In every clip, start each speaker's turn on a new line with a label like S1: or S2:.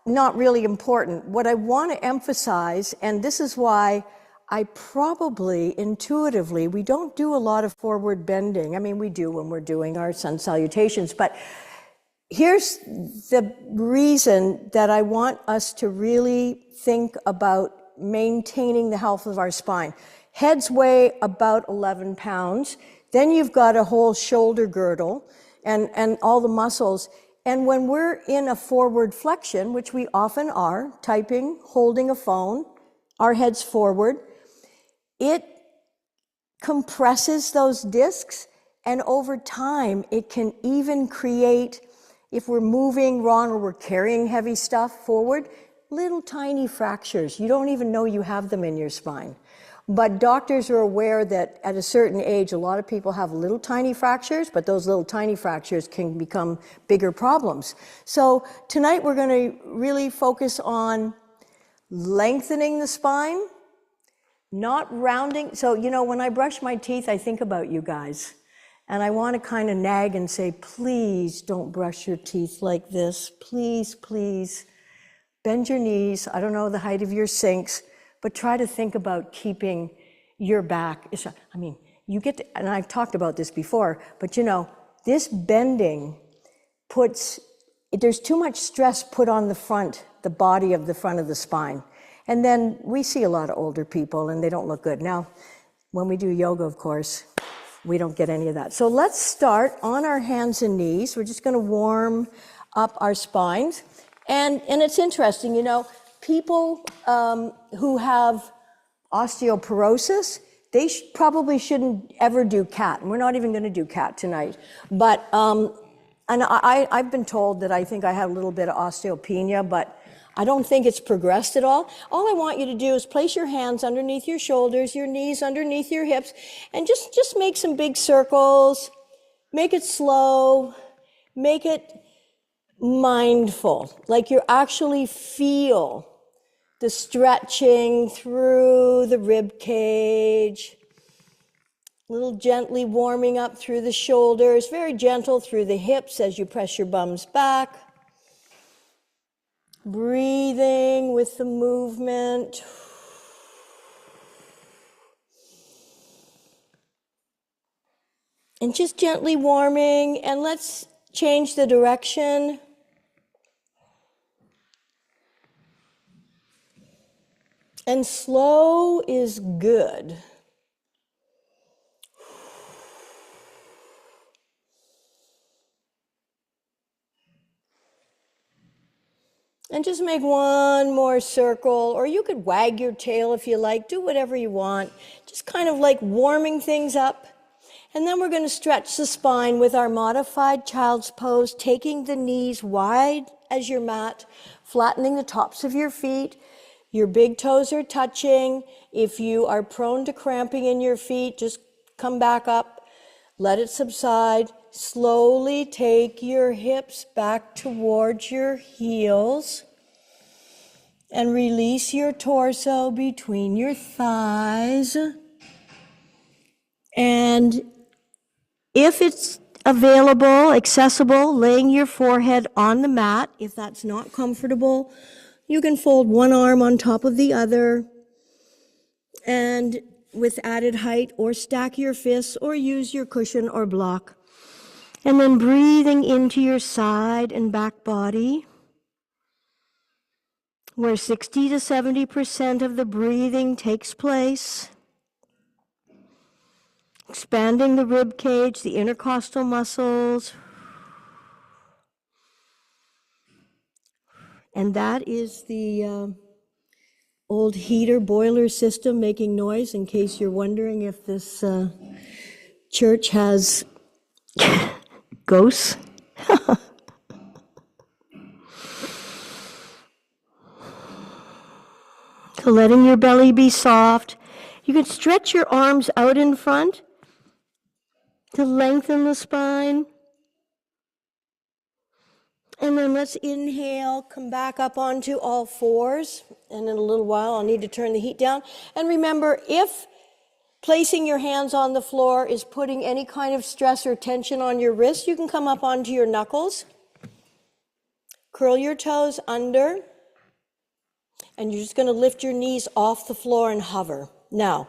S1: not really important. What I want to emphasize, and this is why I probably intuitively, we don't do a lot of forward bending. I mean, we do when we're doing our sun salutations, but here's the reason that I want us to really think about maintaining the health of our spine. Heads weigh about 11 pounds. Then you've got a whole shoulder girdle and all the muscles. And when we're in a forward flexion, which we often are, typing, holding a phone, our heads forward, it compresses those discs, and over time, it can even create, if we're moving wrong or we're carrying heavy stuff forward, little tiny fractures. You don't even know you have them in your spine. But doctors are aware that at a certain age, a lot of people have little tiny fractures, but those little tiny fractures can become bigger problems. So tonight we're going to really focus on lengthening the spine, not rounding. So, you know, when I brush my teeth, I think about you guys. And I want to kind of nag and say, please don't brush your teeth like this. Please, please. Bend your knees. I don't know the height of your sinks, but try to think about keeping your back. I mean, you get to, and I've talked about this before, but you know, this bending there's too much stress put on the body of the front of the spine. And then we see a lot of older people and they don't look good. Now, when we do yoga, of course, we don't get any of that. So let's start on our hands and knees. We're just going to warm up our spines. And it's interesting, you know, people who have osteoporosis, they probably shouldn't ever do cat. And we're not even going to do cat tonight. But, and I've been told that I think I have a little bit of osteopenia, but I don't think it's progressed at all. All I want you to do is place your hands underneath your shoulders, your knees underneath your hips, and just make some big circles. Make it slow. Make it mindful, like you actually feel the stretching through the rib cage. A little gently warming up through the shoulders, very gentle through the hips as you press your bums back. Breathing with the movement. And just gently warming, and let's change the direction. And slow is good. And just make one more circle, or you could wag your tail if you like, do whatever you want. Just kind of like warming things up. And then we're going to stretch the spine with our modified child's pose, taking the knees wide as your mat, flattening the tops of your feet. Your big toes are touching. If you are prone to cramping in your feet, just come back up, let it subside. Slowly take your hips back towards your heels and release your torso between your thighs. And if it's available, accessible, laying your forehead on the mat. If that's not comfortable, you can fold one arm on top of the other and with added height, or stack your fists or use your cushion or block. And then breathing into your side and back body, where 60 to 70% of the breathing takes place. Expanding the rib cage, the intercostal muscles. And that is the old heater boiler system making noise, in case you're wondering if this church has ghosts. So letting your belly be soft. You can stretch your arms out in front to lengthen the spine. And then let's inhale, come back up onto all fours. And in a little while, I'll need to turn the heat down. And remember, if placing your hands on the floor is putting any kind of stress or tension on your wrist, you can come up onto your knuckles. Curl your toes under, and you're just going to lift your knees off the floor and hover. Now,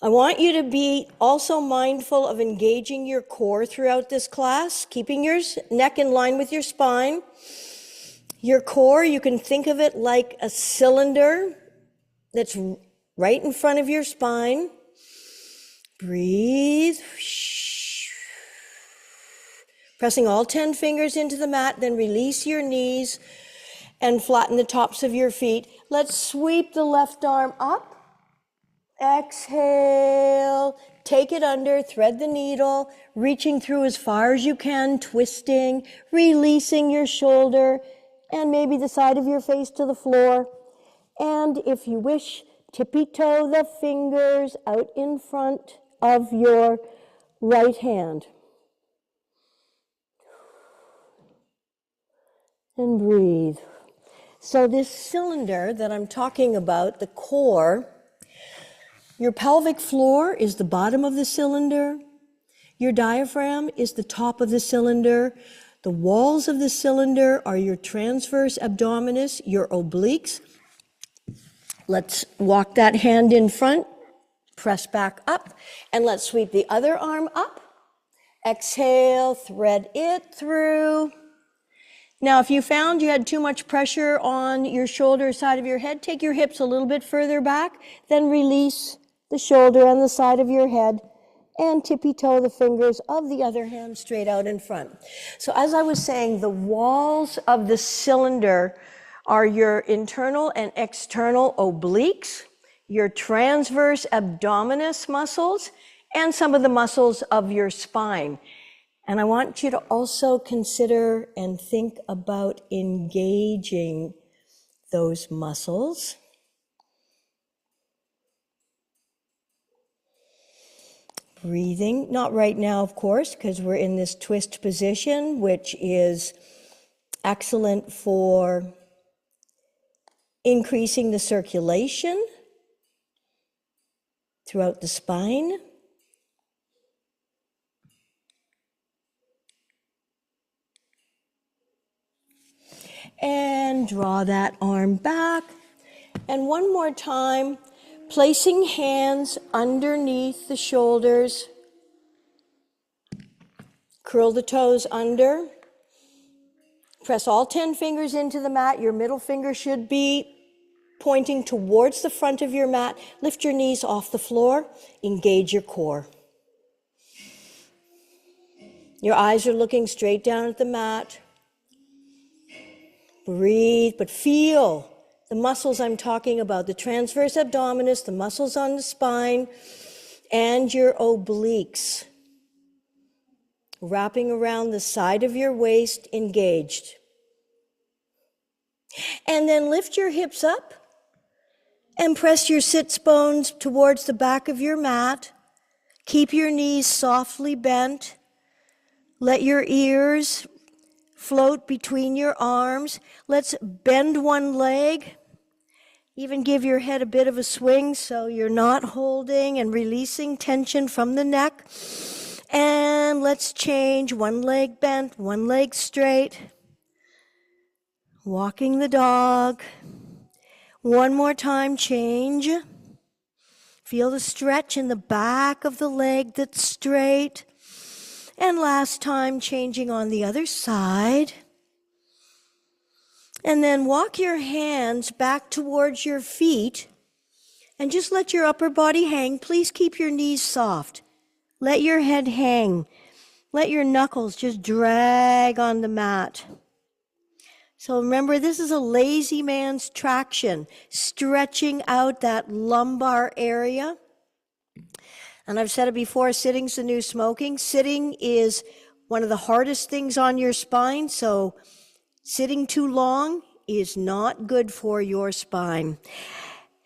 S1: I want you to be also mindful of engaging your core throughout this class, keeping your neck in line with your spine. Your core, you can think of it like a cylinder that's right in front of your spine. Breathe. Pressing all 10 fingers into the mat, then release your knees and flatten the tops of your feet. Let's sweep the left arm up. Exhale, take it under, thread the needle, reaching through as far as you can, twisting, releasing your shoulder, and maybe the side of your face to the floor. And if you wish, tippy-toe the fingers out in front of your right hand. And breathe. So this cylinder that I'm talking about, the core, your pelvic floor is the bottom of the cylinder. Your diaphragm is the top of the cylinder. The walls of the cylinder are your transverse abdominis, your obliques. Let's walk that hand in front, press back up, and let's sweep the other arm up. Exhale, thread it through. Now, if you found you had too much pressure on your shoulder side of your head, take your hips a little bit further back, then release the shoulder and the side of your head, and tippy-toe the fingers of the other hand straight out in front. So as I was saying, the walls of the cylinder are your internal and external obliques, your transverse abdominis muscles, and some of the muscles of your spine. And I want you to also consider and think about engaging those muscles. Breathing, not right now, of course, because we're in this twist position, which is excellent for increasing the circulation throughout the spine. And draw that arm back. And one more time, placing hands underneath the shoulders. Curl the toes under. Press all 10 fingers into the mat. Your middle finger should be pointing towards the front of your mat. Lift your knees off the floor. Engage your core. Your eyes are looking straight down at the mat. Breathe, but feel the muscles I'm talking about, the transverse abdominis, the muscles on the spine, and your obliques. Wrapping around the side of your waist, engaged. And then lift your hips up and press your sits bones towards the back of your mat. Keep your knees softly bent. Let your ears float between your arms. Let's bend one leg. Even give your head a bit of a swing so you're not holding and releasing tension from the neck. And let's change. One leg bent, one leg straight. Walking the dog. One more time, change. Feel the stretch in the back of the leg that's straight. And last time, changing on the other side. And then walk your hands back towards your feet and just let your upper body hang. Please keep your knees soft. Let your head hang. Let your knuckles just drag on the mat. So remember, this is a lazy man's traction, stretching out that lumbar area. And I've said it before, sitting's the new smoking. Sitting is one of the hardest things on your spine, so sitting too long is not good for your spine.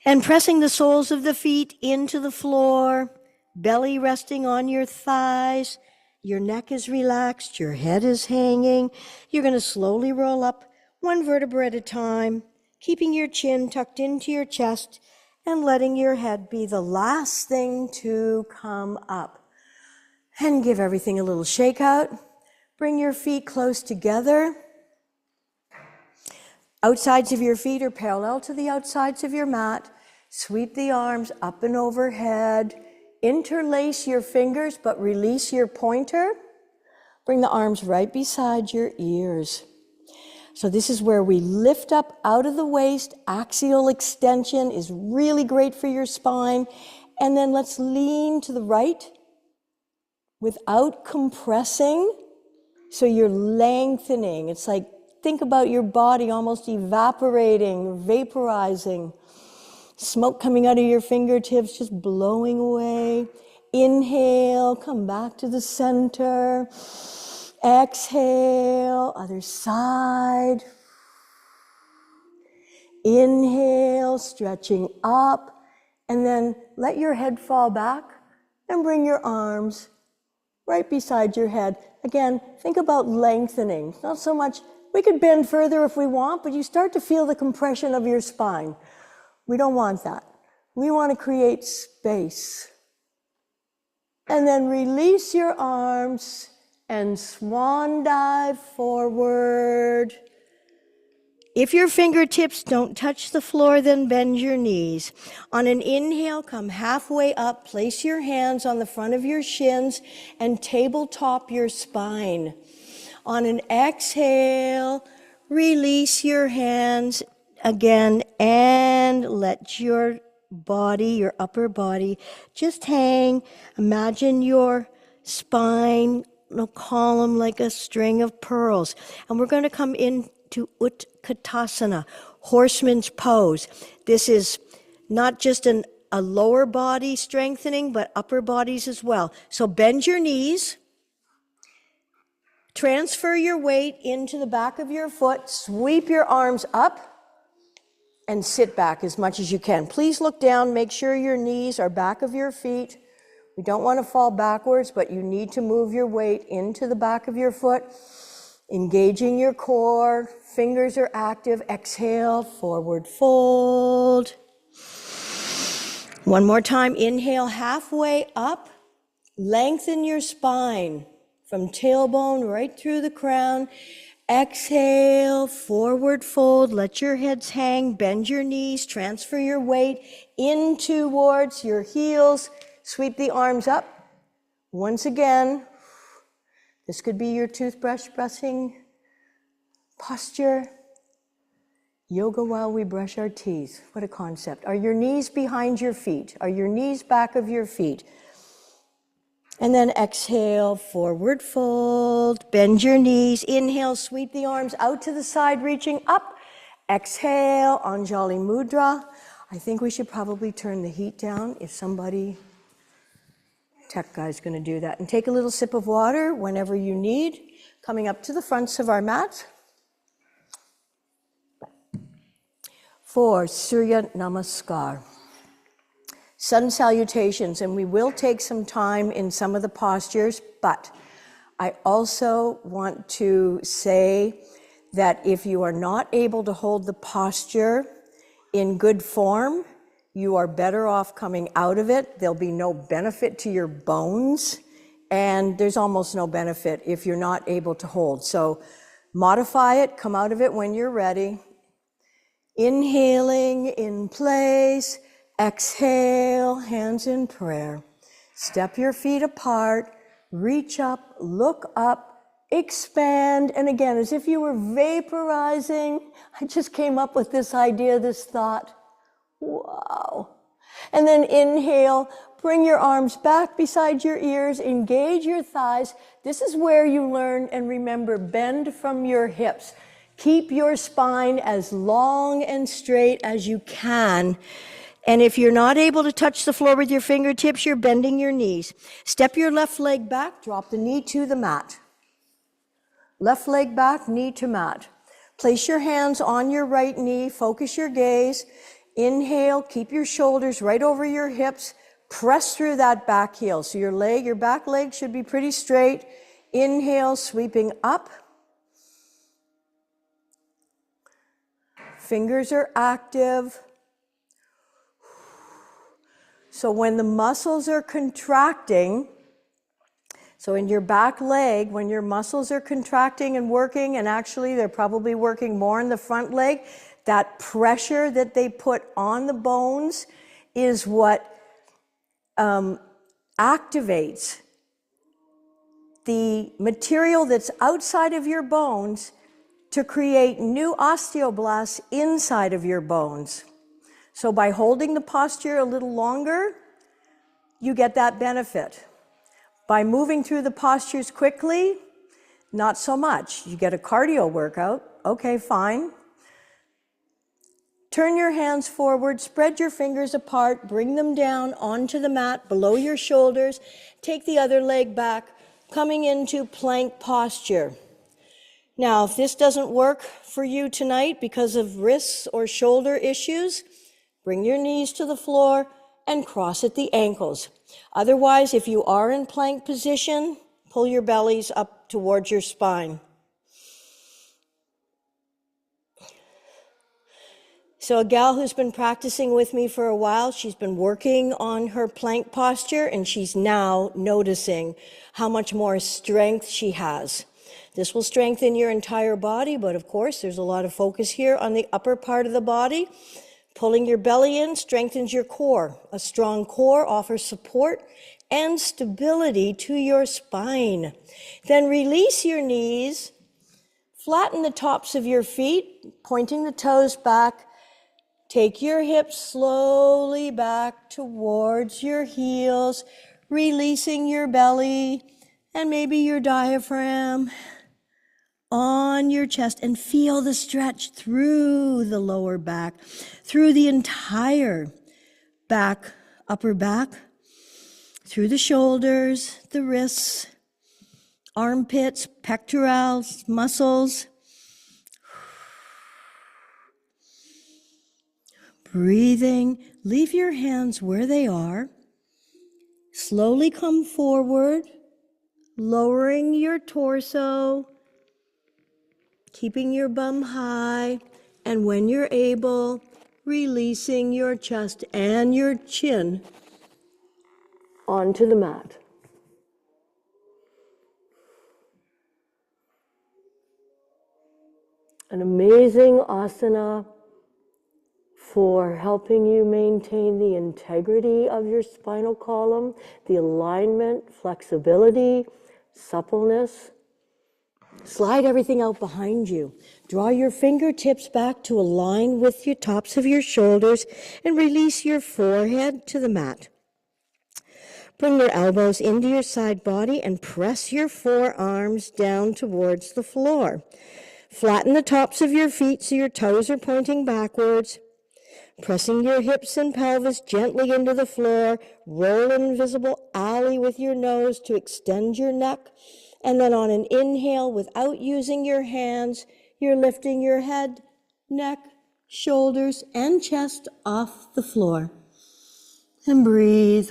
S1: And pressing the soles of the feet into the floor, belly resting on your thighs, your neck is relaxed, your head is hanging. You're going to slowly roll up one vertebra at a time, keeping your chin tucked into your chest and letting your head be the last thing to come up. And give everything a little shake out. Bring your feet close together. Outsides of your feet are parallel to the outsides of your mat. Sweep the arms up and overhead. Interlace your fingers, but release your pointer. Bring the arms right beside your ears. So this is where we lift up out of the waist. Axial extension is really great for your spine. And then let's lean to the right without compressing. So you're lengthening. It's like, think about your body almost evaporating, vaporizing. Smoke coming out of your fingertips, just blowing away. Inhale, come back to the center. Exhale, other side. Inhale, stretching up. And then let your head fall back and bring your arms right beside your head. Again, think about lengthening. Not so much, we could bend further if we want, but you start to feel the compression of your spine. We don't want that. We want to create space. And then release your arms and swan dive forward. If your fingertips don't touch the floor, then bend your knees. On an inhale, come halfway up, place your hands on the front of your shins and tabletop your spine. On an exhale, release your hands again and let your body, your upper body, just hang. Imagine your spine, a column like a string of pearls. And we're going to come into Utkatasana, horseman's pose. This is not just a lower body strengthening, but upper bodies as well. So bend your knees. Transfer your weight into the back of your foot. Sweep your arms up and sit back as much as you can. Please look down. Make sure your knees are back of your feet. We don't want to fall backwards, but you need to move your weight into the back of your foot. Engaging your core. Fingers are active. Exhale, forward fold. One more time. Inhale, halfway up. Lengthen your spine from tailbone right through the crown. Exhale, forward fold. Let your heads hang. Bend your knees. Transfer your weight in towards your heels. Sweep the arms up. Once again, this could be your toothbrush brushing posture. Yoga while we brush our teeth. What a concept. Are your knees behind your feet? Are your knees back of your feet? And then exhale, forward fold. Bend your knees. Inhale, sweep the arms out to the side, reaching up. Exhale, Anjali Mudra. I think we should probably turn the heat down if somebody, tech guy's going to do that. And take a little sip of water whenever you need. Coming up to the fronts of our mat. For Surya Namaskar. Sun salutations, and we will take some time in some of the postures, but I also want to say that if you are not able to hold the posture in good form, you are better off coming out of it. There'll be no benefit to your bones, and there's almost no benefit if you're not able to hold. So modify it, come out of it when you're ready. Inhaling in place. Exhale, hands in prayer. Step your feet apart, reach up, look up, expand. And again, as if you were vaporizing, I just came up with this idea, this thought. Wow. And then inhale, bring your arms back beside your ears, engage your thighs. This is where you learn and remember, bend from your hips. Keep your spine as long and straight as you can. And if you're not able to touch the floor with your fingertips, you're bending your knees. Step your left leg back, drop the knee to the mat. Left leg back, knee to mat. Place your hands on your right knee, focus your gaze. Inhale, keep your shoulders right over your hips. Press through that back heel. So your back leg should be pretty straight. Inhale, sweeping up. Fingers are active. So when the muscles are contracting, So in your back leg, when your muscles are contracting and working, and actually they're probably working more in the front leg, that pressure that they put on the bones is what activates the material that's outside of your bones to create new osteoblasts inside of your bones. So by holding the posture a little longer, you get that benefit. By moving through the postures quickly, not so much. You get a cardio workout, okay, fine. Turn your hands forward, spread your fingers apart, bring them down onto the mat below your shoulders. Take the other leg back, coming into plank posture. Now, if this doesn't work for you tonight because of wrists or shoulder issues, bring your knees to the floor and cross at the ankles. Otherwise, if you are in plank position, pull your bellies up towards your spine. So a gal who's been practicing with me for a while, she's been working on her plank posture, and she's now noticing how much more strength she has. This will strengthen your entire body, but of course, there's a lot of focus here on the upper part of the body. Pulling your belly in strengthens your core. A strong core offers support and stability to your spine. Then release your knees, flatten the tops of your feet, pointing the toes back. Take your hips slowly back towards your heels, releasing your belly and maybe your diaphragm on your chest, and feel the stretch through the lower back, through the entire back, upper back, through the shoulders, the wrists, armpits, pectorals, muscles. Breathing, leave your hands where they are. Slowly come forward, lowering your torso, keeping your bum high, and when you're able, releasing your chest and your chin onto the mat. An amazing asana for helping you maintain the integrity of your spinal column, the alignment, flexibility, suppleness. Slide everything out behind you. Draw your fingertips back to align with your tops of your shoulders and release your forehead to the mat. Bring your elbows into your side body and press your forearms down towards the floor. Flatten the tops of your feet so your toes are pointing backwards. Pressing your hips and pelvis gently into the floor. Roll an invisible alley with your nose to extend your neck. And then on an inhale, without using your hands, you're lifting your head, neck, shoulders, and chest off the floor. And breathe.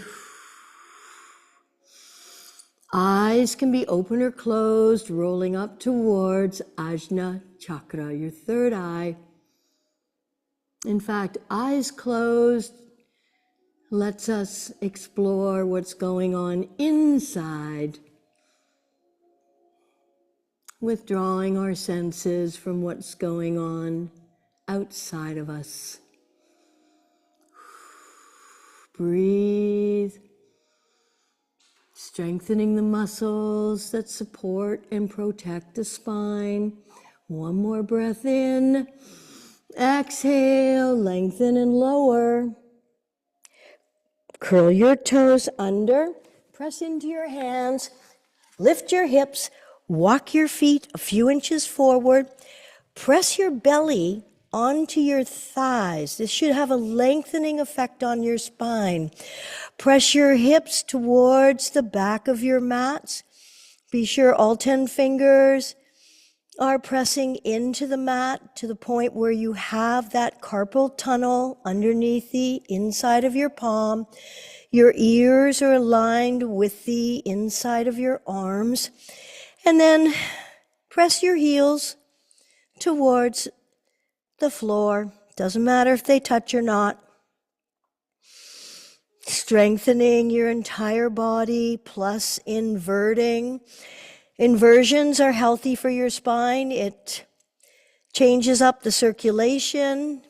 S1: Eyes can be open or closed, rolling up towards Ajna Chakra, your third eye. In fact, eyes closed lets us explore what's going on inside, withdrawing our senses from what's going on outside of us. Breathe, strengthening the muscles that support and protect the spine. One more breath in. Exhale, lengthen and lower. Curl your toes under, press into your hands, lift your hips, walk your feet a few inches forward, press your belly onto your thighs. This should have a lengthening effect on your spine. Press your hips towards the back of your mats. Be sure all 10 fingers are pressing into the mat to the point where you have that carpal tunnel underneath the inside of your palm. Your ears are aligned with the inside of your arms. And then press your heels towards the floor. Doesn't matter if they touch or not. Strengthening your entire body, plus inverting. Inversions are healthy for your spine. It changes up the circulation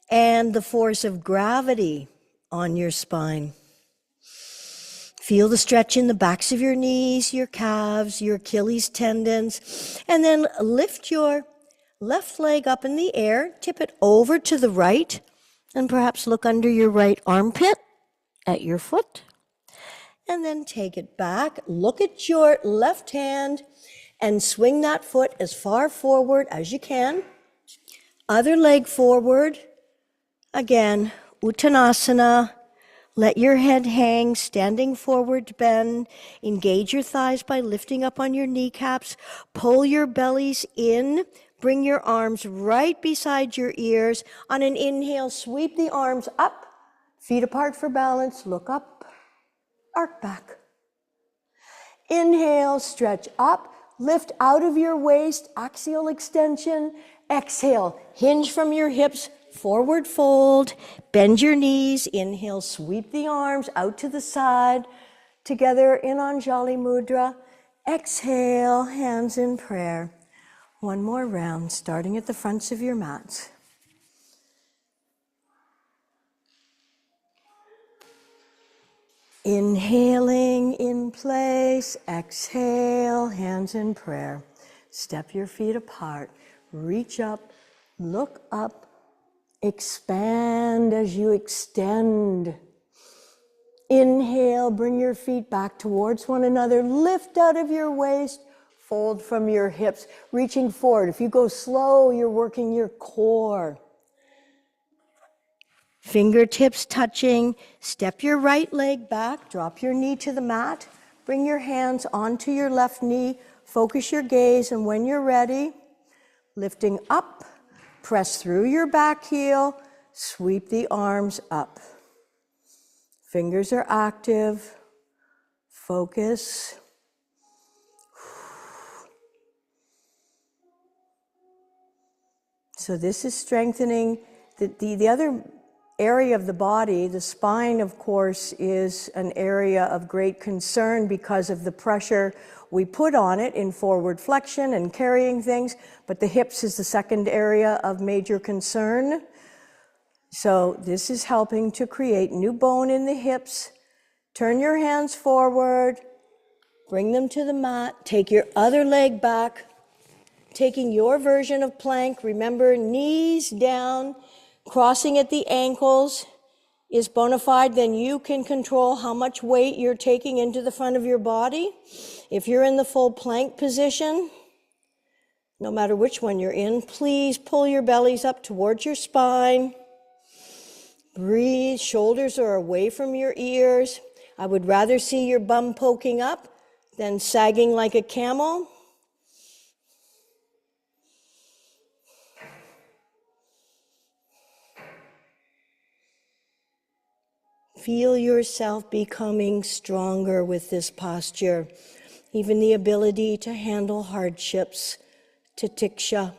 S1: and the force of gravity on your spine. Feel the stretch in the backs of your knees, your calves, your Achilles tendons, and then lift your left leg up in the air, tip it over to the right, and perhaps look under your right armpit at your foot. And then take it back, look at your left hand, and swing that foot as far forward as you can. Other leg forward. Again, Uttanasana. Let your head hang, standing forward bend. Engage your thighs by lifting up on your kneecaps. Pull your bellies in. Bring your arms right beside your ears. On an inhale, sweep the arms up. Feet apart for balance. Look up. Arc back. Inhale, stretch up. Lift out of your waist. Axial extension. Exhale, hinge from your hips. Forward fold. Bend your knees. Inhale, sweep the arms out to the side. Together in Anjali Mudra. Exhale, hands in prayer. One more round, starting at the fronts of your mats. Inhaling in place, exhale, hands in prayer. Step your feet apart, reach up, look up, expand as you extend. Inhale, bring your feet back towards one another, lift out of your waist, fold from your hips, reaching forward. If you go slow, you're working your core. Fingertips touching, step your right leg back, drop your knee to the mat, bring your hands onto your left knee, focus your gaze, and when you're ready, lifting up, press through your back heel, sweep the arms up. Fingers are active, focus. So this is strengthening the other area of the body. The spine, of course, is an area of great concern because of the pressure we put on it in forward flexion and carrying things, but the hips is the second area of major concern. So this is helping to create new bone in the hips. Turn your hands forward, bring them to the mat, take your other leg back, taking your version of plank. Remember, knees down, crossing at the ankles is bona fide. Then you can control how much weight you're taking into the front of your body. If you're in the full plank position, no matter which one you're in, please pull your bellies up towards your spine. Breathe, shoulders are away from your ears. I would rather see your bum poking up than sagging like a camel. Feel yourself becoming stronger with this posture, even the ability to handle hardships, titiksha.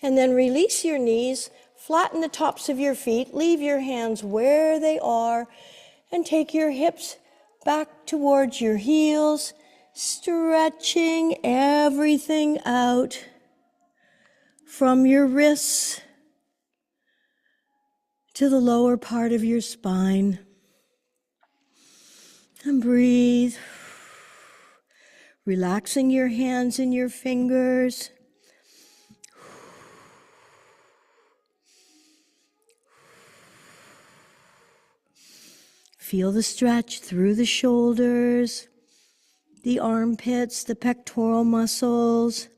S1: And then release your knees, flatten the tops of your feet, leave your hands where they are, and take your hips back towards your heels, stretching everything out from your wrists to the lower part of your spine. And breathe, relaxing your hands and your fingers. Feel the stretch through the shoulders, the armpits, the pectoral muscles.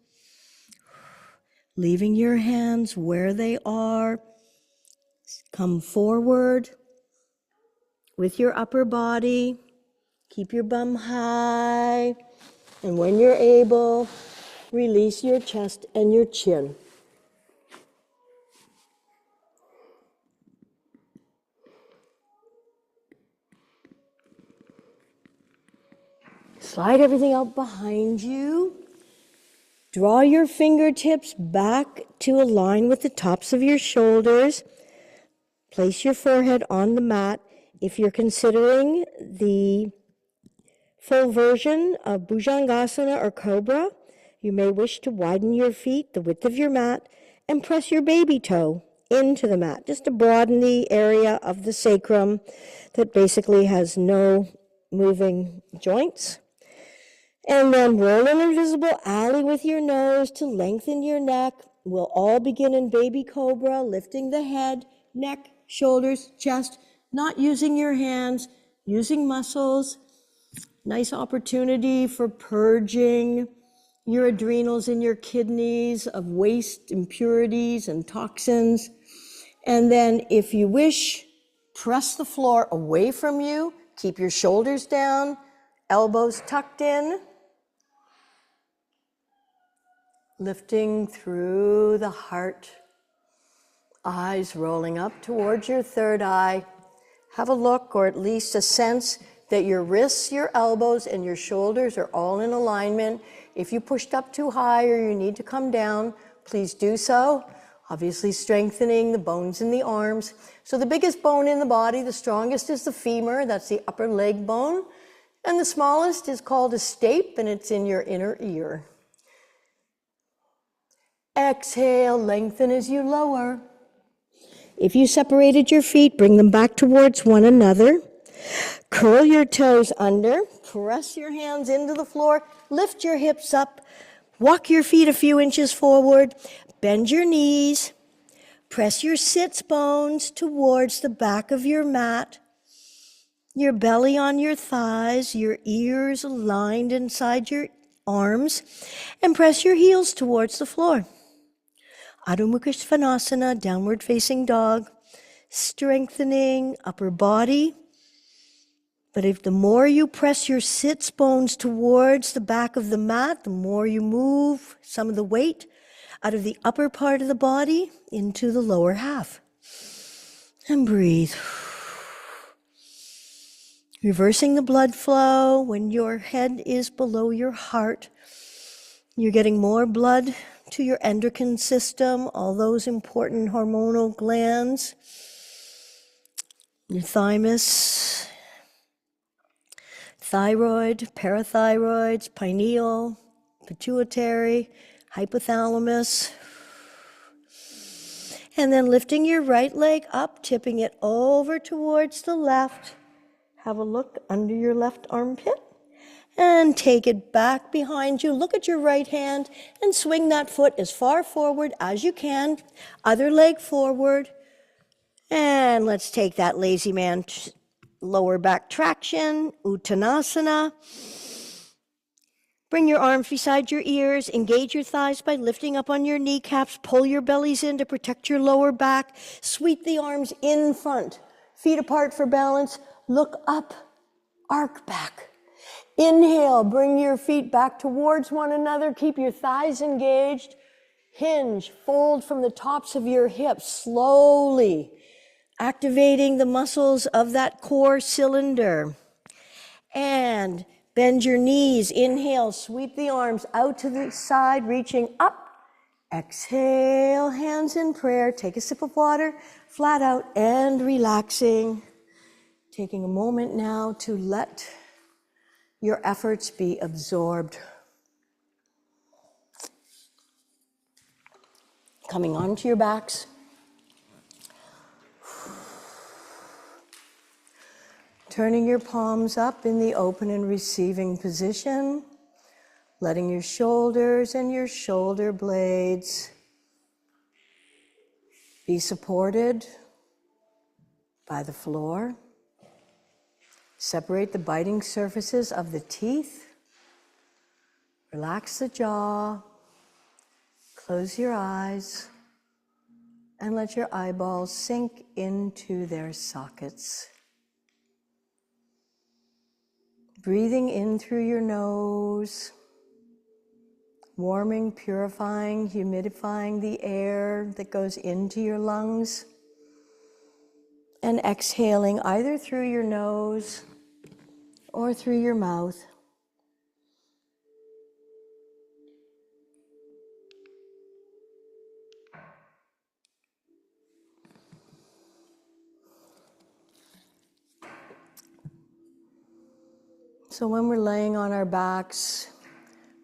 S1: Leaving your hands where they are. Come forward with your upper body. Keep your bum high. And when you're able, release your chest and your chin. Slide everything out behind you. Draw your fingertips back to align with the tops of your shoulders. Place your forehead on the mat If you're considering the full version of Bhujangasana or Cobra, you may wish to widen your feet the width of your mat and press your baby toe into the mat, just to broaden the area of the sacrum that basically has no moving joints. And then roll an invisible alley with your nose to lengthen your neck. We'll all begin in baby cobra, lifting the head, neck, shoulders, chest, not using your hands, using muscles. Nice opportunity for purging your adrenals and your kidneys of waste, impurities, and toxins. And then if you wish, press the floor away from you. Keep your shoulders down, elbows tucked in. Lifting through the heart, eyes rolling up towards your third eye. Have a look, or at least a sense, that your wrists, your elbows, and your shoulders are all in alignment. If you pushed up too high or you need to come down, please do so. Obviously strengthening the bones in the arms. So the biggest bone in the body, the strongest, is the femur. That's the upper leg bone. And the smallest is called a stape, and it's in your inner ear. Exhale, lengthen as you lower. If you separated your feet, bring them back towards one another. Curl your toes under, press your hands into the floor, lift your hips up, walk your feet a few inches forward, bend your knees, press your sits bones towards the back of your mat, your belly on your thighs, your ears aligned inside your arms, and press your heels towards the floor. Adho Mukha Svanasana, downward facing dog, strengthening upper body. But if the more you press your sits bones towards the back of the mat, the more you move some of the weight out of the upper part of the body into the lower half. And breathe. Reversing the blood flow when your head is below your heart. You're getting more blood to your endocrine system, all those important hormonal glands, your thymus, thyroid, parathyroids, pineal, pituitary, hypothalamus. And then lifting your right leg up, tipping it over towards the left. Have a look under your left armpit. And take it back behind you. Look at your right hand and swing that foot as far forward as you can. Other leg forward. And let's take that lazy man lower back traction, Uttanasana. Bring your arms beside your ears. Engage your thighs by lifting up on your kneecaps. Pull your bellies in to protect your lower back. Sweep the arms in front. Feet apart for balance. Look up. Arc back. Inhale, bring your feet back towards one another. Keep your thighs engaged. Hinge, fold from the tops of your hips slowly, activating the muscles of that core cylinder. And bend your knees. Inhale, sweep the arms out to the side, reaching up. Exhale, hands in prayer. Take a sip of water, flat out, and relaxing. Taking a moment now to let your efforts be absorbed. Coming onto your backs. Turning your palms up in the open and receiving position. Letting your shoulders and your shoulder blades be supported by the floor. Separate the biting surfaces of the teeth. Relax the jaw. Close your eyes. And let your eyeballs sink into their sockets. Breathing in through your nose. Warming, purifying, humidifying the air that goes into your lungs. And exhaling either through your nose or through your mouth. So when we're laying on our backs,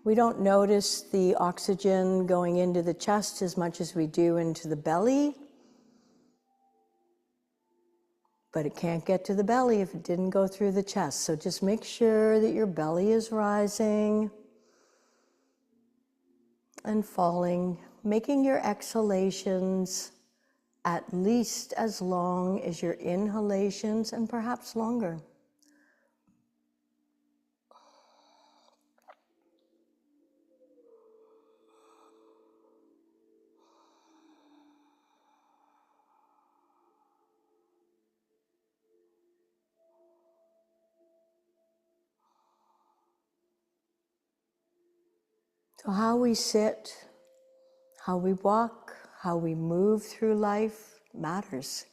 S1: we don't notice the oxygen going into the chest as much as we do into the belly. But it can't get to the belly if it didn't go through the chest. So just make sure that your belly is rising and falling, making your exhalations at least as long as your inhalations and perhaps longer. So how we sit, how we walk, how we move through life matters.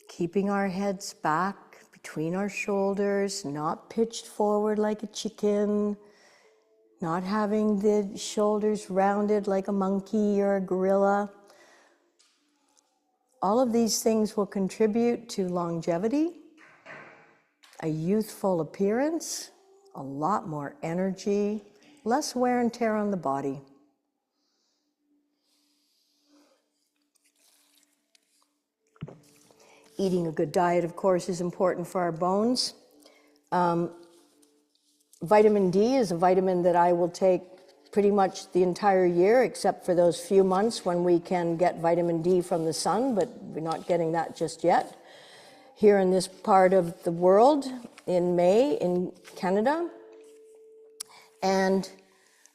S1: Keeping our heads back between our shoulders, not pitched forward like a chicken, not having the shoulders rounded like a monkey or a gorilla. All of these things will contribute to longevity, a youthful appearance, a lot more energy, less wear and tear on the body. Eating a good diet, of course, is important for our bones. Vitamin D is a vitamin that I will take pretty much the entire year, except for those few months when we can get vitamin D from the sun, but we're not getting that just yet. Here in this part of the world, in May, in Canada. And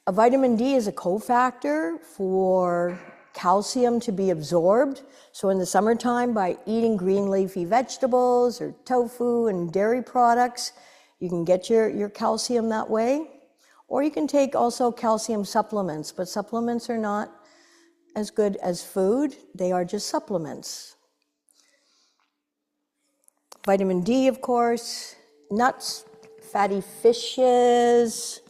S1: a vitamin D is a cofactor for calcium to be absorbed. So in the summertime, by eating green leafy vegetables or tofu and dairy products, you can get your calcium that way. Or you can take also calcium supplements, but supplements are not as good as food. They are just supplements. Vitamin D, of course, nuts, fatty fishes.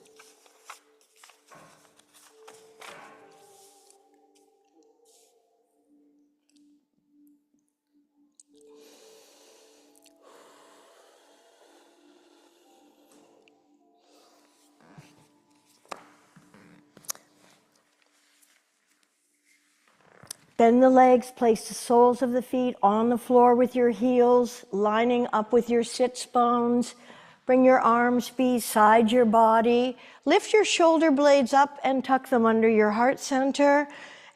S1: Bend the legs, place the soles of the feet on the floor with your heels, lining up with your sits bones. Bring your arms beside your body. Lift your shoulder blades up and tuck them under your heart center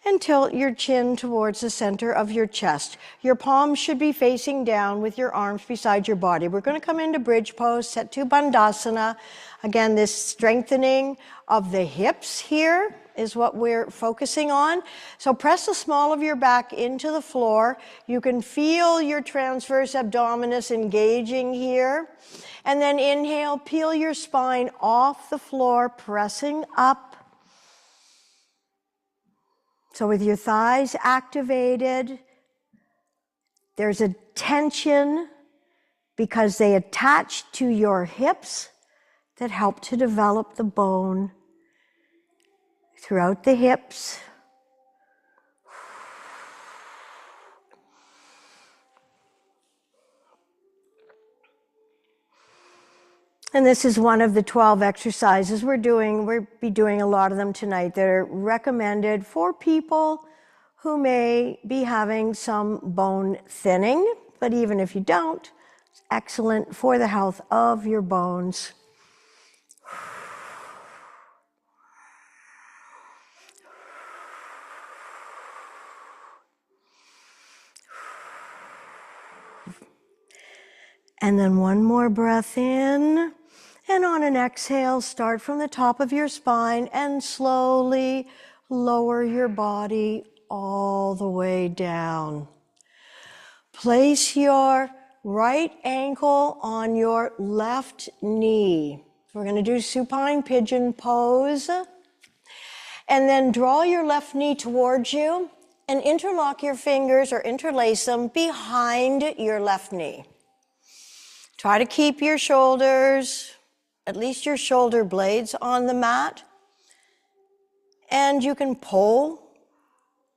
S1: and tilt your chin towards the center of your chest. Your palms should be facing down with your arms beside your body. We're going to come into bridge pose, set to Bandhasana. Again, this strengthening of the hips here is what we're focusing on. So press the small of your back into the floor. You can feel your transverse abdominis engaging here. And then inhale, peel your spine off the floor, pressing up. So with your thighs activated, there's a tension because they attach to your hips that help to develop the bone throughout the hips. And this is one of the 12 exercises we'll be doing a lot of them tonight that are recommended for people who may be having some bone thinning, but even if you don't, it's excellent for the health of your bones. And then one more breath in. And on an exhale, start from the top of your spine and slowly lower your body all the way down. Place your right ankle on your left knee. We're going to do supine pigeon pose. And then draw your left knee towards you and interlock your fingers or interlace them behind your left knee. Try to keep your shoulders, at least your shoulder blades, on the mat. And you can pull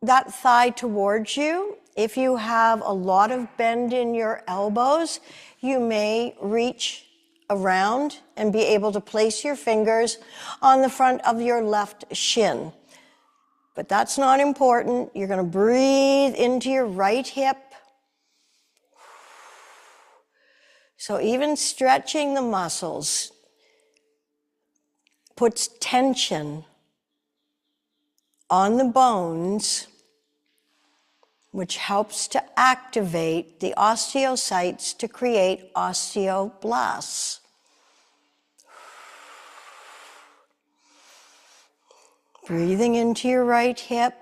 S1: that thigh towards you If you have a lot of bend in your elbows, you may reach around and be able to place your fingers on the front of your left shin. But that's not important. You're going to breathe into your right hip. So even stretching the muscles puts tension on the bones, which helps to activate the osteocytes to create osteoblasts. Breathing into your right hip.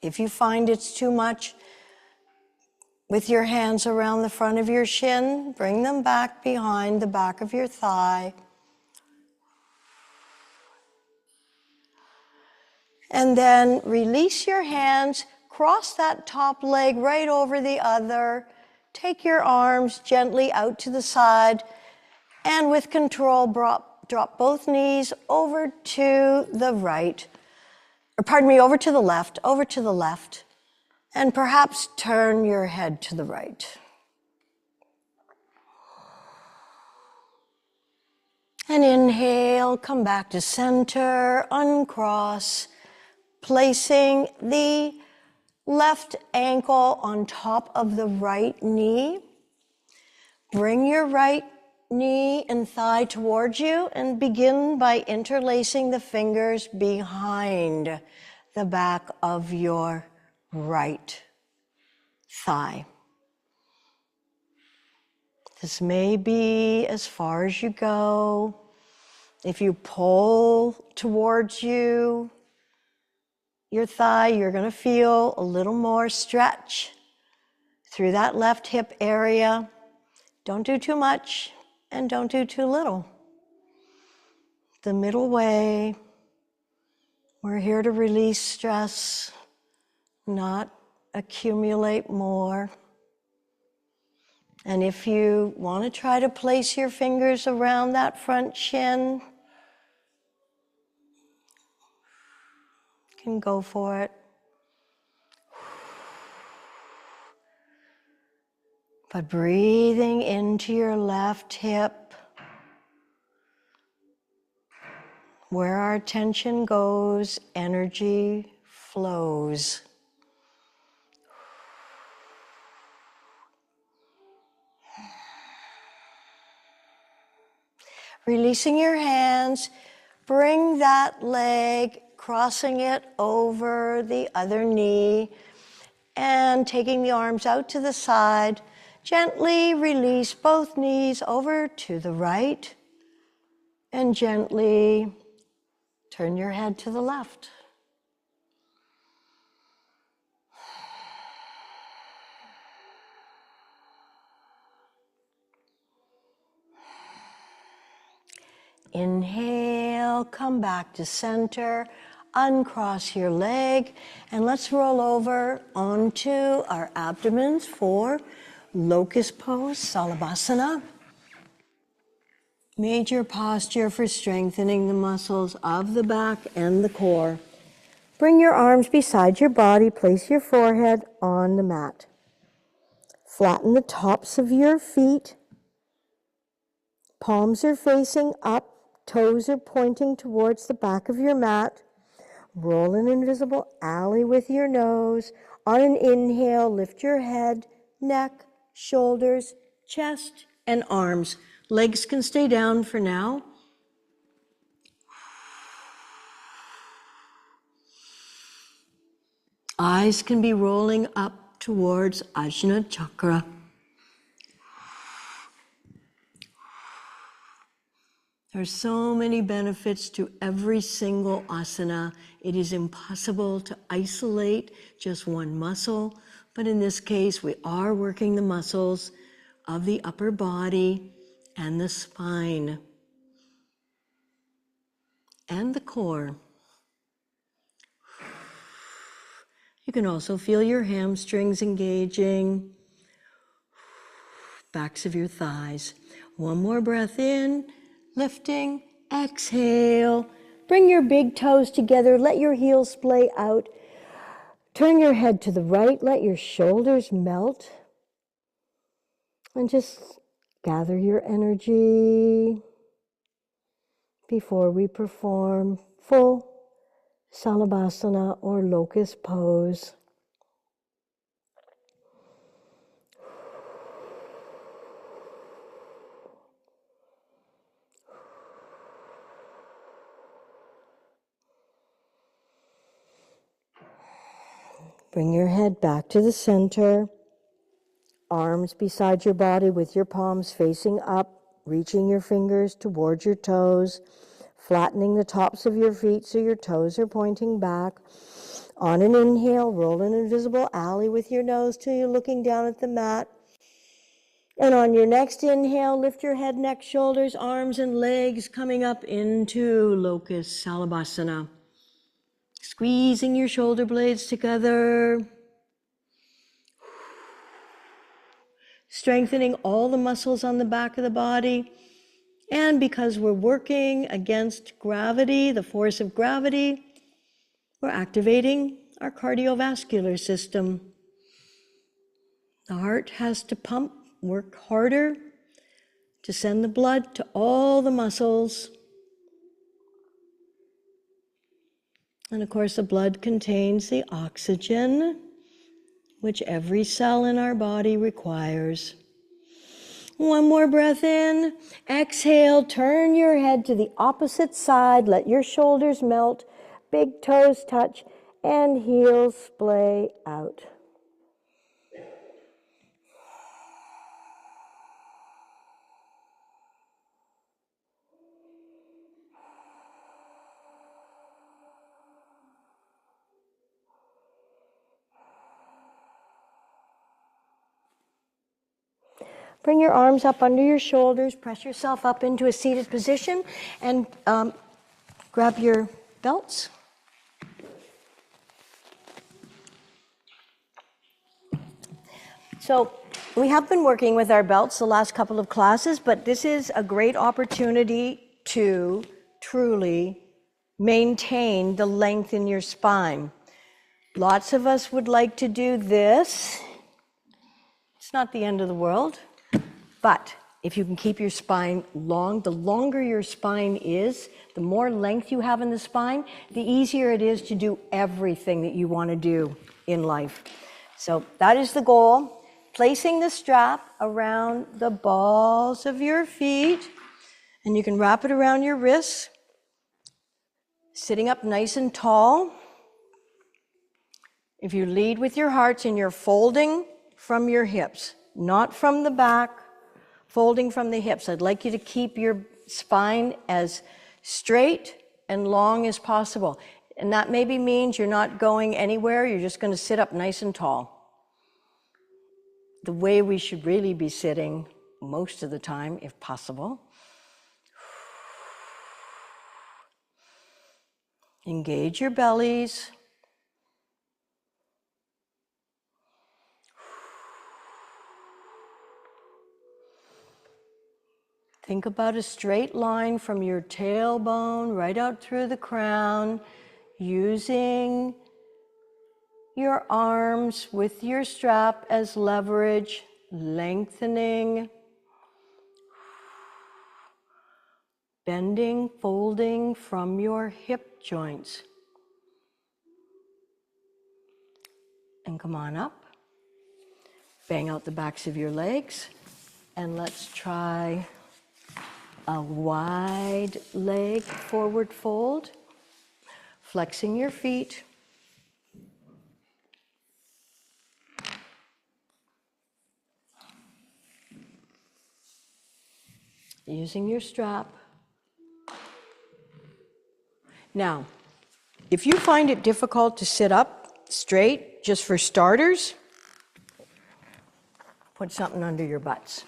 S1: If you find it's too much, with your hands around the front of your shin, bring them back behind the back of your thigh. And then release your hands, cross that top leg right over the other. Take your arms gently out to the side, and with control, drop both knees over to the right, or pardon me, over to the left, and perhaps turn your head to the right. And inhale, come back to center, uncross, placing the left ankle on top of the right knee. Bring your right knee and thigh towards you and begin by interlacing the fingers behind the back of your right thigh. This may be as far as you go. If you pull towards your thigh, you're going to feel a little more stretch through that left hip area. Don't do too much and don't do too little. The middle way. We're here to release stress, not accumulate more. And if you want to try to place your fingers around that front shin, you can go for it. But breathing into your left hip, where our attention goes, energy flows. Releasing your hands, bring that leg, crossing it over the other knee, and taking the arms out to the side, gently release both knees over to the right, and gently turn your head to the left. Inhale, come back to center, uncross your leg, and let's roll over onto our abdomens for locust pose, Salabhasana. Major posture for strengthening the muscles of the back and the core. Bring your arms beside your body, place your forehead on the mat. Flatten the tops of your feet. Palms are facing up. Toes are pointing towards the back of your mat. Roll an invisible alley with your nose. On an inhale, lift your head, neck, shoulders, chest, and arms. Legs can stay down for now. Eyes can be rolling up towards Ajna Chakra. There's so many benefits to every single asana. It is impossible to isolate just one muscle, but in this case, we are working the muscles of the upper body and the spine and the core. You can also feel your hamstrings engaging, backs of your thighs. One more breath in. lifting, exhale. Bring your big toes together, let your heels splay out. Turn your head to the right, let your shoulders melt. And just gather your energy before we perform full Salabhasana or locust pose. Bring your head back to the center. Arms beside your body with your palms facing up, reaching your fingers towards your toes, flattening the tops of your feet so your toes are pointing back. On an inhale, roll an invisible alley with your nose till you're looking down at the mat. And on your next inhale, lift your head, neck, shoulders, arms, and legs coming up into locust salabhasana. Squeezing your shoulder blades together. Strengthening all the muscles on the back of the body. And because we're working against gravity, the force of gravity, we're activating our cardiovascular system. The heart has to pump, work harder to send the blood to all the muscles. And of course, the blood contains the oxygen, which every cell in our body requires. One more breath in. Exhale, turn your head to the opposite side. Let your shoulders melt, big toes touch, and heels splay out. Bring your arms up under your shoulders, press yourself up into a seated position, and grab your belts. So we have been working with our belts the last couple of classes, but this is a great opportunity to truly maintain the length in your spine. Lots of us would like to do this. It's not the end of the world. But if you can keep your spine long, the longer your spine is, the more length you have in the spine, the easier it is to do everything that you want to do in life. So that is the goal. Placing the strap around the balls of your feet, and you can wrap it around your wrists, sitting up nice and tall. If you lead with your hearts and you're folding from your hips, not from the back, folding from the hips. I'd like you to keep your spine as straight and long as possible. And that maybe means you're not going anywhere, you're just going to sit up nice and tall. The way we should really be sitting most of the time, if possible. Engage your bellies. Think about a straight line from your tailbone right out through the crown, using your arms with your strap as leverage, lengthening, bending, folding from your hip joints. And come on up. Bang out the backs of your legs. And let's try a wide leg forward fold, flexing your feet. Using your strap. Now, if you find it difficult to sit up straight, just for starters, put something under your butts.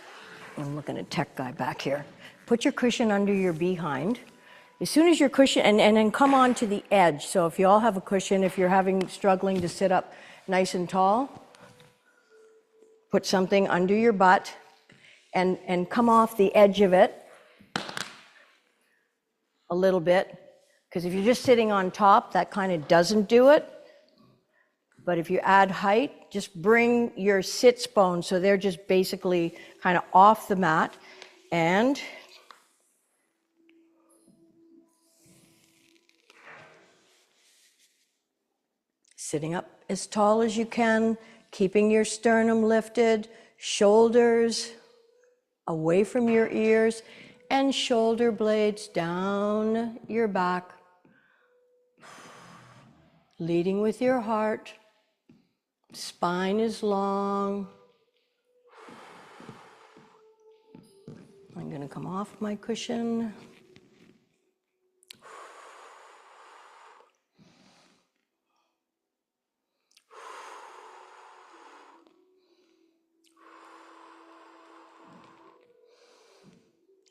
S1: I'm looking at tech guy back here. Put your cushion under your behind. As soon as your cushion, and then come on to the edge. So if you all have a cushion, if you're struggling to sit up nice and tall, put something under your butt and come off the edge of it a little bit, because if you're just sitting on top, that kind of doesn't do it. But if you add height, just bring your sits bones so they're just basically kind of off the mat, and sitting up as tall as you can, keeping your sternum lifted, shoulders away from your ears, and shoulder blades down your back, leading with your heart. Spine is long. I'm going to come off my cushion.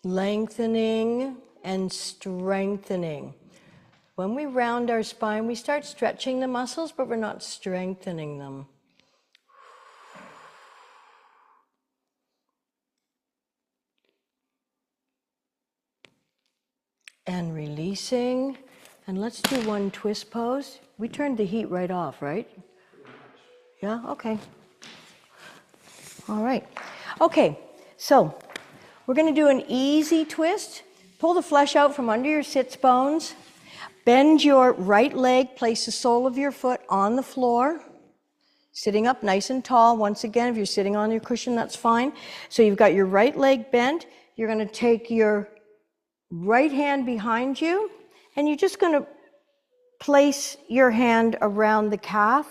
S1: Lengthening and strengthening. When we round our spine, we start stretching the muscles, but we're not strengthening them. And releasing. And let's do one twist pose. We turned the heat right off, right? Yeah, okay. All right. Okay, so we're going to do an easy twist. Pull the flesh out from under your sits bones. Bend your right leg, place the sole of your foot on the floor. Sitting up nice and tall. Once again, if you're sitting on your cushion, that's fine. So you've got your right leg bent. You're going to take your right hand behind you, and you're just going to place your hand around the calf.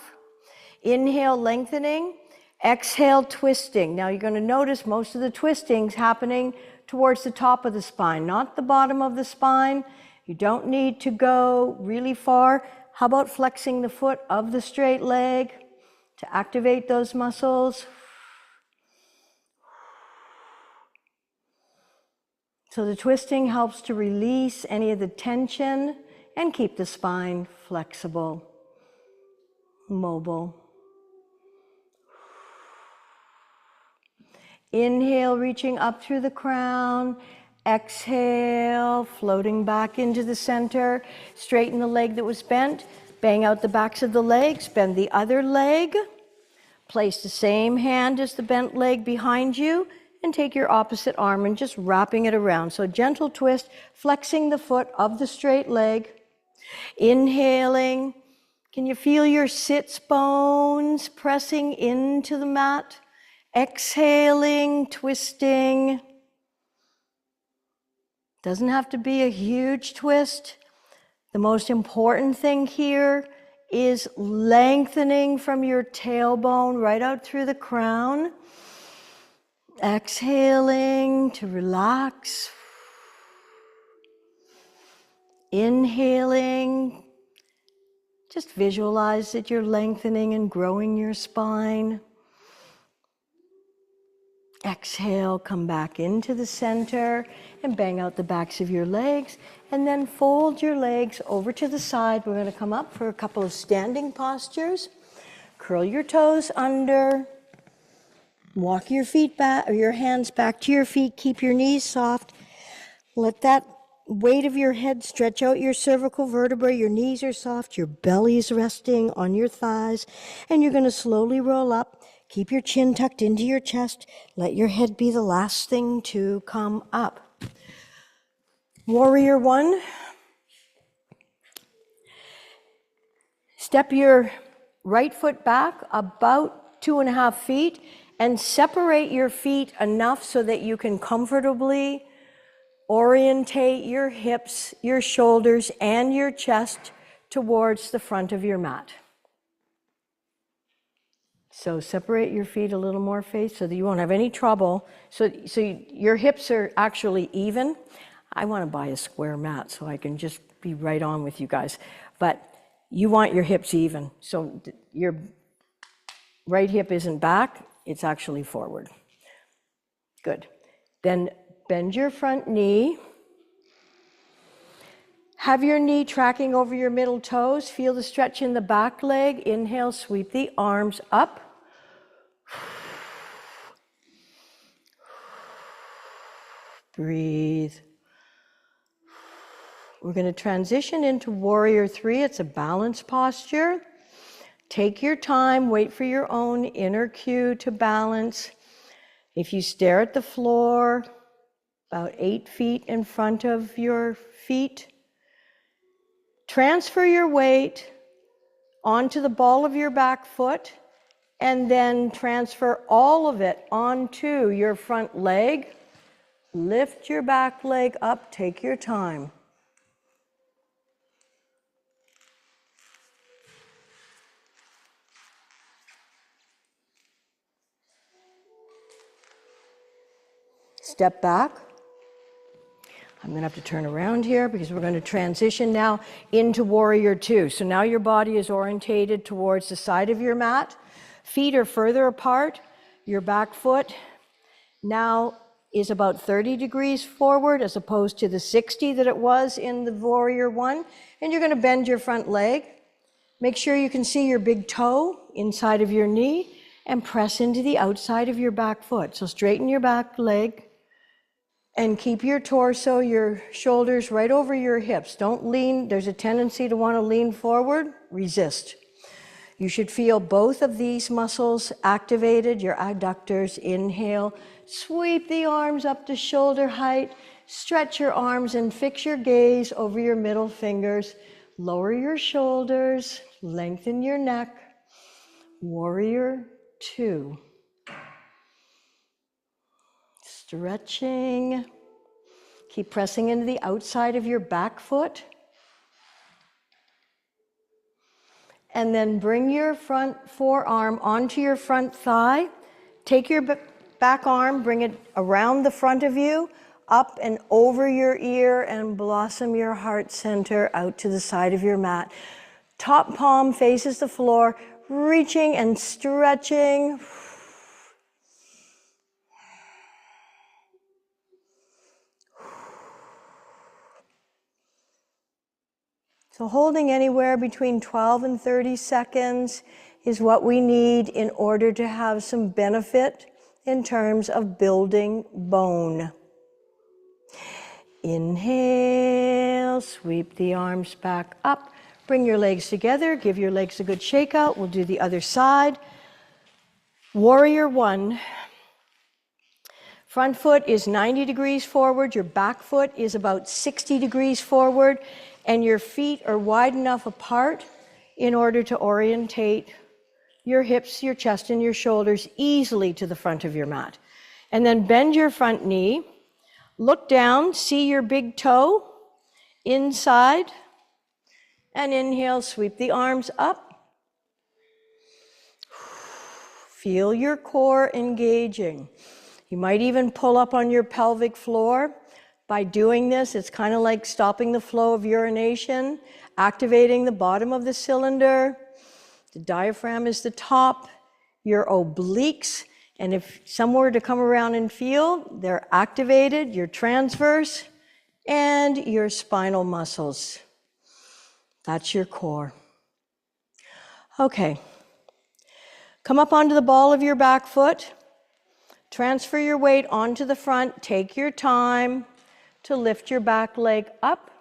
S1: Inhale, lengthening. Exhale, twisting. Now you're going to notice most of the twisting's happening towards the top of the spine, not the bottom of the spine. You don't need to go really far. How about flexing the foot of the straight leg to activate those muscles? So the twisting helps to release any of the tension and keep the spine flexible, mobile. Inhale, reaching up through the crown. Exhale, floating back into the center. Straighten the leg that was bent. Bang out the backs of the legs. Bend the other leg. Place the same hand as the bent leg behind you, and take your opposite arm and just wrapping it around. So gentle twist, flexing the foot of the straight leg. Inhaling. Can you feel your sits bones pressing into the mat? Exhaling, twisting. Doesn't have to be a huge twist. The most important thing here is lengthening from your tailbone right out through the crown. Exhaling to relax. Inhaling. Just visualize that you're lengthening and growing your spine. Exhale, come back into the center and bang out the backs of your legs, and then fold your legs over to the side. We're going to come up for a couple of standing postures. Curl your toes under. Walk your feet back, or your hands back to your feet. Keep your knees soft. Let that weight of your head stretch out your cervical vertebrae. Your knees are soft. Your belly is resting on your thighs. And you're going to slowly roll up. Keep your chin tucked into your chest. Let your head be the last thing to come up. Warrior one. Step your right foot back about 2.5 feet and separate your feet enough so that you can comfortably orientate your hips, your shoulders, and your chest towards the front of your mat. So separate your feet a little more, Faith, so that you won't have any trouble. So your hips are actually even. I want to buy a square mat so I can just be right on with you guys. But you want your hips even. So your right hip isn't back, it's actually forward. Good. Then bend your front knee. Have your knee tracking over your middle toes. Feel the stretch in the back leg. Inhale, sweep the arms up. Breathe. We're going to transition into warrior 3. It's a balance posture. Take your time, wait for your own inner cue to balance. If you stare at the floor, about 8 feet in front of your feet, transfer your weight onto the ball of your back foot, and then transfer all of it onto your front leg. Lift your back leg up, take your time. Step back. I'm going to have to turn around here because we're going to transition now into warrior 2. So now your body is orientated towards the side of your mat. Feet are further apart. Your back foot now is about 30 degrees forward as opposed to the 60 that it was in the warrior 1. And you're going to bend your front leg. Make sure you can see your big toe inside of your knee and press into the outside of your back foot. So straighten your back leg. And keep your torso, your shoulders right over your hips. Don't lean. There's a tendency to want to lean forward. Resist. You should feel both of these muscles activated, your adductors. Inhale. Sweep the arms up to shoulder height. Stretch your arms and fix your gaze over your middle fingers. Lower your shoulders. Lengthen your neck. Warrior 2. Stretching. Keep pressing into the outside of your back foot. And then bring your front forearm onto your front thigh. Take your back arm, bring it around the front of you, up and over your ear, and blossom your heart center out to the side of your mat. Top palm faces the floor, reaching and stretching. So holding anywhere between 12 and 30 seconds is what we need in order to have some benefit in terms of building bone. Inhale, sweep the arms back up. Bring your legs together, give your legs a good shake out. We'll do the other side. Warrior 1. Front foot is 90 degrees forward, your back foot is about 60 degrees forward, and your feet are wide enough apart in order to orientate your hips, your chest, and your shoulders easily to the front of your mat. And then bend your front knee, look down, see your big toe inside, and inhale, sweep the arms up. Feel your core engaging. You might even pull up on your pelvic floor. By doing this, it's kind of like stopping the flow of urination, activating the bottom of the cylinder. The diaphragm is the top, your obliques, and if some were to come around and feel, they're activated, your transverse, and your spinal muscles. That's your core. Okay. Come up onto the ball of your back foot. Transfer your weight onto the front. Take your time to lift your back leg up.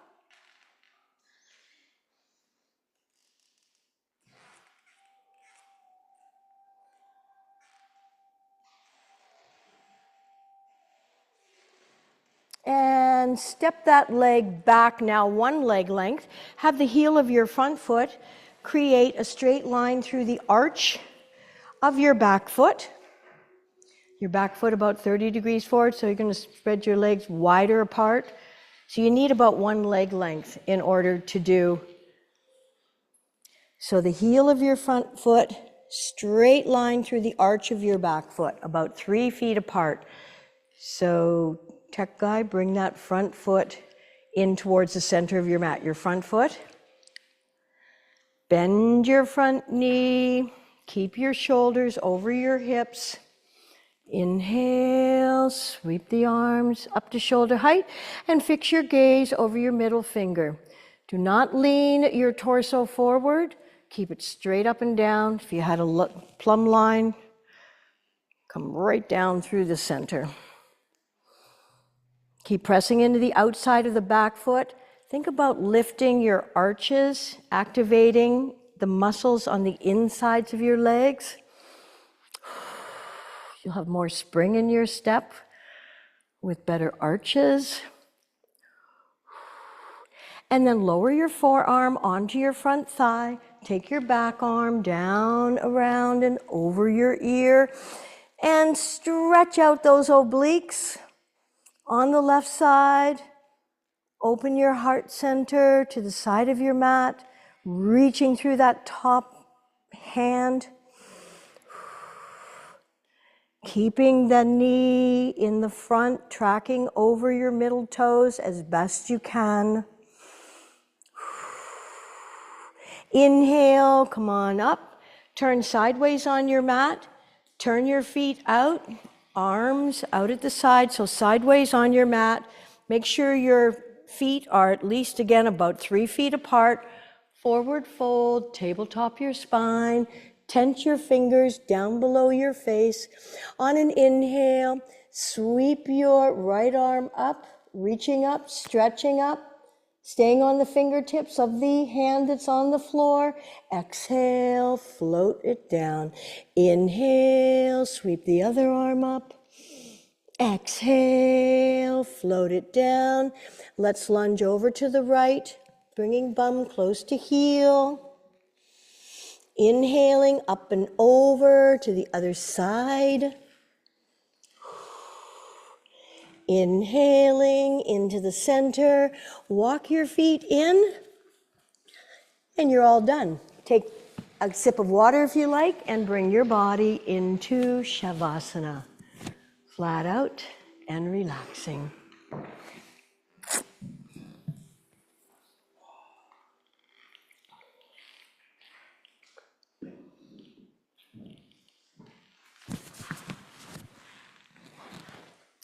S1: And step that leg back now one leg length. Have the heel of your front foot create a straight line through the arch of your back foot. Your back foot about 30 degrees forward, so you're going to spread your legs wider apart. So you need about one leg length in order to do. So the heel of your front foot, straight line through the arch of your back foot, about 3 feet apart. So tech guy, bring that front foot in towards the center of your mat. Your front foot. Bend your front knee. Keep your shoulders over your hips. Inhale, sweep the arms up to shoulder height and fix your gaze over your middle finger. Do not lean your torso forward. Keep it straight up and down. If you had a plumb line, come right down through the center. Keep pressing into the outside of the back foot. Think about lifting your arches, activating the muscles on the insides of your legs. You'll have more spring in your step with better arches. And then lower your forearm onto your front thigh. Take your back arm down, around, and over your ear. And stretch out those obliques on the left side. Open your heart center to the side of your mat, reaching through that top hand. Keeping the knee in the front, tracking over your middle toes as best you can. Inhale, come on up. Turn sideways on your mat. Turn your feet out, arms out at the side, so sideways on your mat. Make sure your feet are at least, again, about 3 feet apart. Forward fold, tabletop your spine. Tense your fingers down below your face. On an inhale, sweep your right arm up, reaching up, stretching up, staying on the fingertips of the hand that's on the floor. Exhale, float it down. Inhale, sweep the other arm up. Exhale, float it down. Let's lunge over to the right, bringing bum close to heel. Inhaling up and over to the other side. Inhaling into the center. Walk your feet in, and you're all done. Take a sip of water if you like, and bring your body into Shavasana. Flat out and relaxing.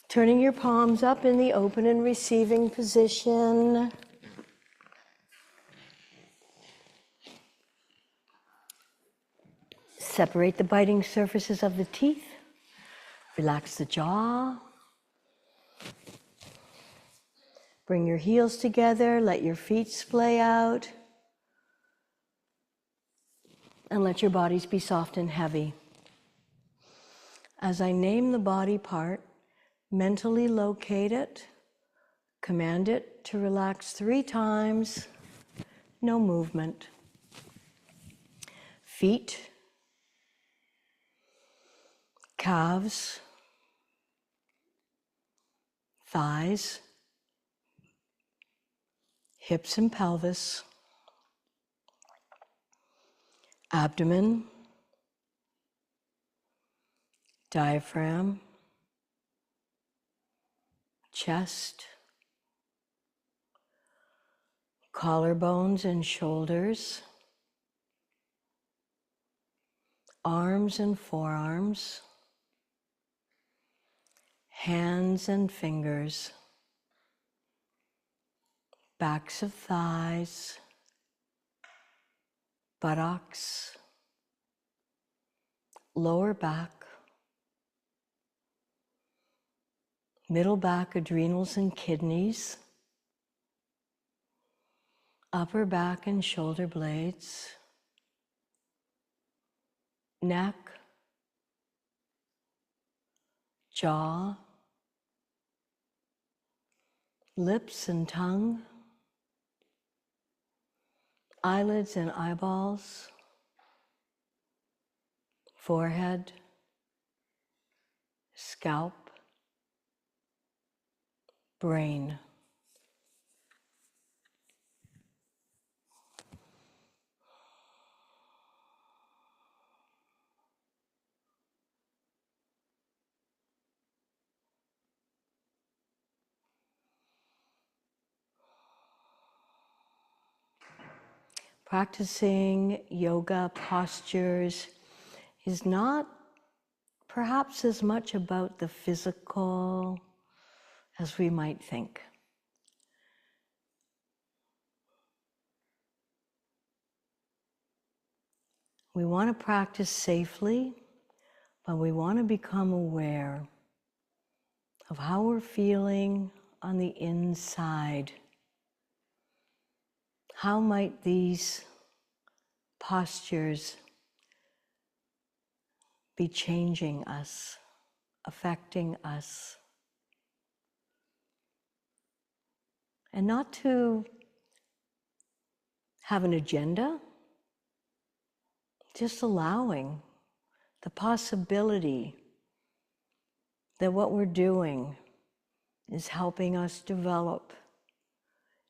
S1: Turning your palms up in the open and receiving position. Separate the biting surfaces of the teeth. Relax the jaw. Bring your heels together. Let your feet splay out. And let your bodies be soft and heavy. As I name the body part, mentally locate it. Command it to relax 3 times. No movement. Feet. Calves. Thighs. Hips and pelvis. Abdomen. Diaphragm. Chest. Collarbones and shoulders. Arms and forearms. Hands and fingers. Backs of thighs. Buttocks. Lower back. Middle back, adrenals and kidneys. Upper back and shoulder blades. Neck. Jaw. Lips and tongue. Eyelids and eyeballs. Forehead. Scalp. Brain. Practicing yoga postures is not perhaps as much about the physical as we might think. We want to practice safely, but we want to become aware of how we're feeling on the inside. how might these postures be changing us, affecting us? And not to have an agenda, just allowing the possibility that what we're doing is helping us develop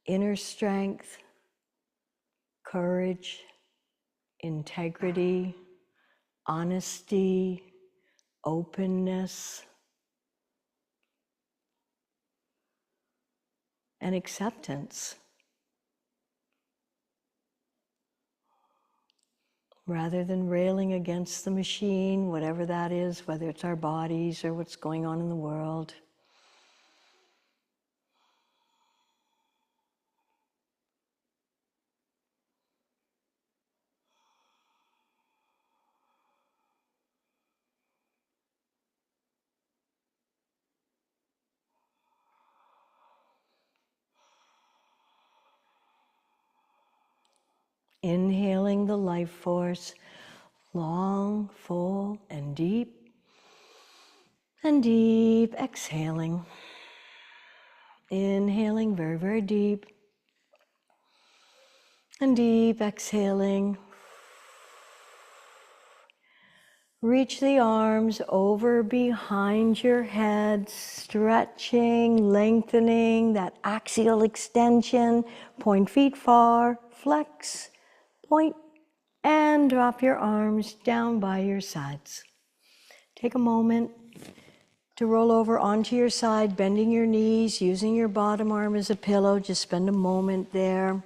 S1: inner strength, courage, integrity, honesty, openness, and acceptance, rather than railing against the machine, whatever that is, whether it's our bodies or what's going on in the world. Inhaling the life force, long, full, and deep. And deep, exhaling. Inhaling very, very deep. And deep, exhaling. Reach the arms over behind your head, stretching, lengthening, that axial extension. Point feet far, flex, point, and drop your arms down by your sides. Take a moment to roll over onto your side, bending your knees, using your bottom arm as a pillow. Just spend a moment there.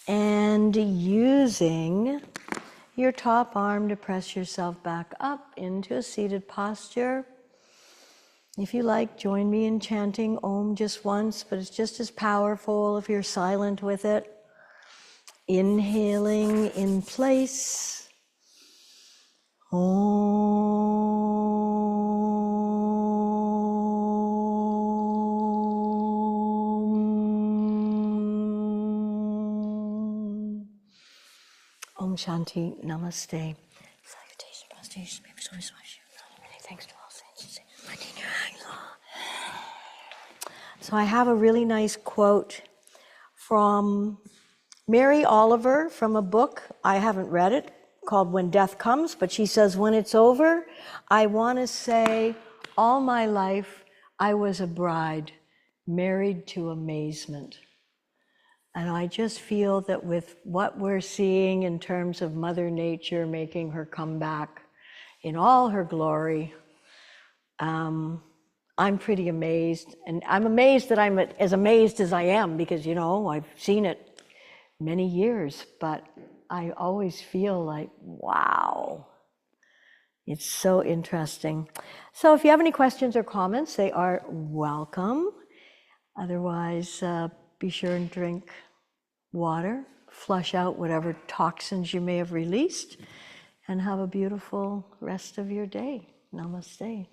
S1: And using your top arm to press yourself back up into a seated posture. If you like, join me in chanting Om just once, but it's just as powerful if you're silent with it. Inhaling in place. Om Shanti, Namaste. Salutation, prostration, many thanks to all saints. So I have a really nice quote from Mary Oliver from a book, I haven't read it, called When Death Comes, but she says, when it's over, I want to say, all my life I was a bride, married to amazement. And I just feel that with what we're seeing in terms of Mother Nature making her comeback in all her glory, I'm pretty amazed. And I'm amazed that I'm as amazed as I am because, you know, I've seen it many years, but I always feel like, wow, it's so interesting. So if you have any questions or comments, they are welcome. Otherwise, be sure and drink water, flush out whatever toxins you may have released, and have a beautiful rest of your day. Namaste.